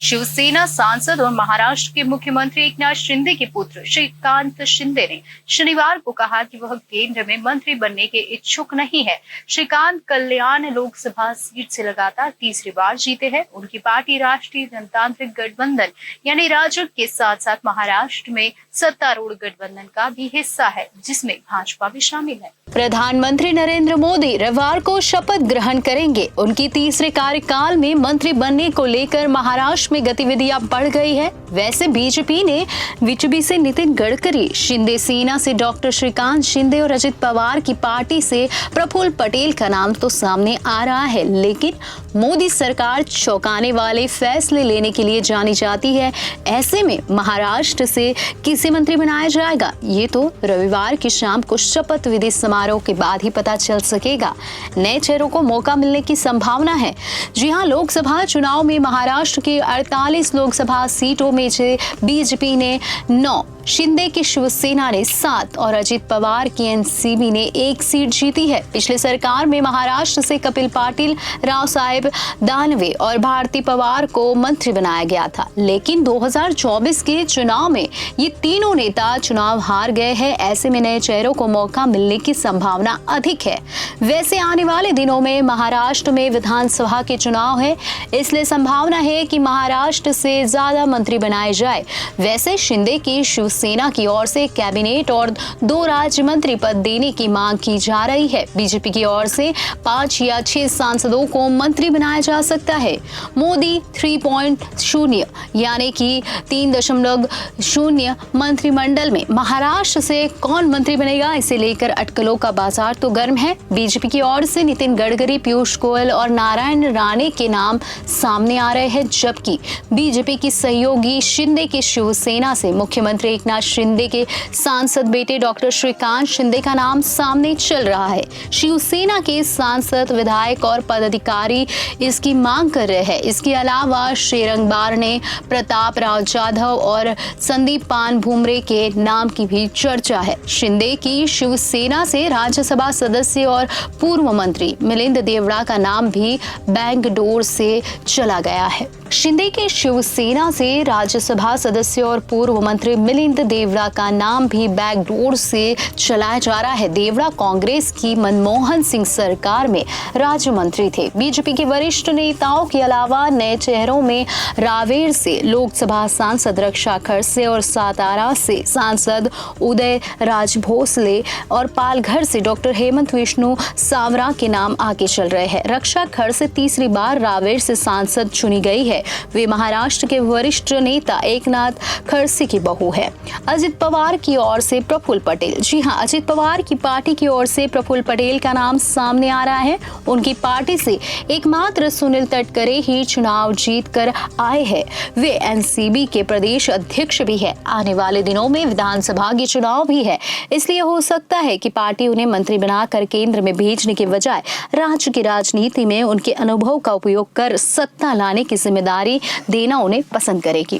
शिवसेना सांसद और महाराष्ट्र के मुख्यमंत्री एकनाथ शिंदे के पुत्र श्रीकांत शिंदे ने शनिवार को कहा कि वह केंद्र में मंत्री बनने के इच्छुक नहीं है। श्रीकांत कल्याण लोकसभा सीट से लगातार तीसरी बार जीते हैं। उनकी पार्टी राष्ट्रीय जनतांत्रिक गठबंधन यानी राजग के साथ साथ महाराष्ट्र में सत्तारूढ़ गठबंधन का भी हिस्सा है, जिसमें भाजपा भी शामिल है। प्रधानमंत्री नरेंद्र मोदी रविवार को शपथ ग्रहण करेंगे। उनकी तीसरे कार्यकाल में मंत्री बनने को लेकर महाराष्ट्र में गतिविधियां बढ़ गई है। वैसे बीजेपी ने बीजेपी से नितिन गडकरी, शिंदे सेना से डॉक्टर श्रीकांत शिंदे और अजित पवार की पार्टी से प्रफुल्ल पटेल का नाम तो सामने आ रहा है, लेकिन मोदी सरकार चौंकाने वाले फैसले लेने के लिए जानी जाती है। ऐसे में महाराष्ट्र से किसे मंत्री बनाया जाएगा, ये तो रविवार की शाम को शपथ विधि समारोह के बाद ही पता चल सकेगा। नए चेहरों को मौका मिलने की संभावना है। जी हां, लोकसभा चुनाव में महाराष्ट्र की 48 लोकसभा सीटों में से बीजेपी ने 9, शिंदे की शिवसेना ने 7 और अजित पवार की एनसीबी ने 1 सीट जीती है। पिछले सरकार में महाराष्ट्र से कपिल पाटिल, राव साहेब दानवे और भारती पवार को मंत्री बनाया गया था, लेकिन 2024 के चुनाव में ये तीनों नेता चुनाव हार गए हैं। ऐसे में नए चेहरों को मौका मिलने की संभावना अधिक है। वैसे आने वाले दिनों में महाराष्ट्र में विधानसभा के चुनाव है, इसलिए संभावना है कि महाराष्ट्र से ज्यादा मंत्री बनाए जाए। वैसे शिंदे की शिवसेना की ओर से कैबिनेट और 2 राज्य मंत्री पद देने की मांग की जा रही है। बीजेपी की ओर से 5 या 6 सांसदों को मंत्री बनाया जा सकता है। मोदी 3.0 यानी कि 3.0 मंत्रिमंडल में महाराष्ट्र से कौन मंत्री बनेगा, इसे लेकर अटकलों का बाजार तो गर्म है। बीजेपी की ओर से नितिन गडकरी, पीयूष गोयल और नारायण राणे के नाम सामने आ रहे हैं, जबकि बीजेपी की सहयोगी शिंदे की शिवसेना से मुख्यमंत्री एकनाथ शिंदे के सांसद बेटे डॉक्टर श्रीकांत शिंदे का नाम सामने चल रहा है। शिवसेना के सांसद, विधायक और पदाधिकारी इसकी मांग कर रहे हैं। इसके अलावा श्रीरंग बारने, प्रताप राव जाधव और संदीप पान भुमरे के नाम की भी चर्चा है। शिंदे की शिवसेना से राज्यसभा सदस्य और पूर्व मंत्री मिलिंद देवड़ा का नाम भी बैंकडोर से चला गया है। शिंदे की शिवसेना से राज्यसभा सदस्य और पूर्व मंत्री मिलिंद देवड़ा का नाम भी बैकडोर से चलाया जा रहा है। देवड़ा कांग्रेस की मनमोहन सिंह सरकार में राज्य मंत्री थे। बीजेपी के वरिष्ठ नेताओं के अलावा नए चेहरों में रावेर से लोकसभा सांसद रक्षा खड़से और सातारा से सांसद उदय राज भोसले और पालघर से डॉक्टर हेमंत विष्णु सावरा के नाम आगे चल रहे हैं। रक्षा खड़से तीसरी बार रावेर से सांसद चुनी गई है। वे महाराष्ट्र के वरिष्ठ नेता एकनाथ खड़से की बहू है। अजित पवार की ओर से प्रफुल्ल पटेल, जी हां, अजित पवार की पार्टी की ओर से प्रफुल्ल पटेल का नाम सामने आ रहा है। उनकी पार्टी से एकमात्र सुनील तटकरे ही चुनाव जीत कर आए हैं। वे एनसीबी के प्रदेश अध्यक्ष भी है। आने वाले दिनों में विधानसभा के चुनाव भी है, इसलिए हो सकता है कि पार्टी उन्हें मंत्री बनाकर केंद्र में भेजने के बजाय राज्य की राजनीति में उनके अनुभव का उपयोग कर सत्ता लाने की जिम्मेदारी देना उन्हें पसंद करेगी।